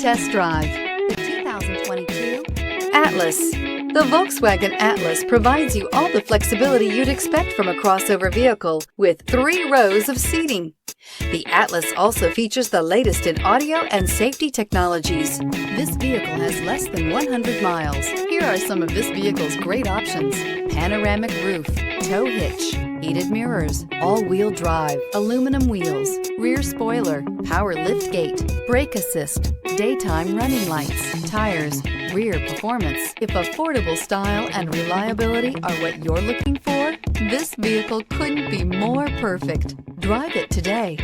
test drive the 2022 Atlas. The Volkswagen Atlas provides you all the flexibility you'd expect from a crossover vehicle with 3 rows of seating. The Atlas also features the latest in audio and safety technologies. This vehicle has less than 100 miles. Here are some of this vehicle's great options: panoramic roof, tow hitch, heated mirrors, all-wheel drive, aluminum wheels, rear spoiler, power liftgate, brake assist, daytime running lights, tires, rear performance. If affordable style and reliability are what you're looking for, this vehicle couldn't be more perfect. Drive it today.